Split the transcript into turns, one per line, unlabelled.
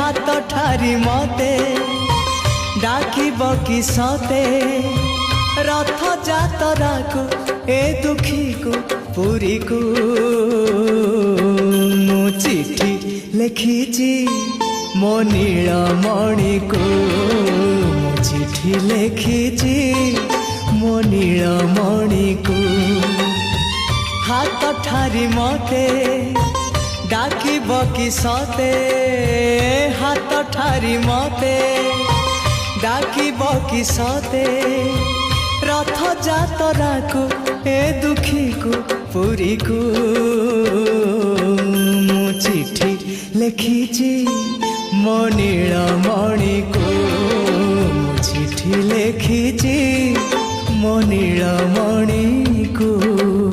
हाथ ठारी मते डाकिब कि सते रथ जातरा को ए दुखी को पुरी को मु चिठी लिखिची मो नीलमणि को मु चिठी लिखिची मो नीलमणि को हाथ ठारी मते डाकिब कि सते हाथ ठारी मते डाकिब कि सते रथ जातरा को ए दुखी को पुरी को मु चिठी लिखिची मो नीलमणि को मु चिठी लिखिची मो नीलमणि को।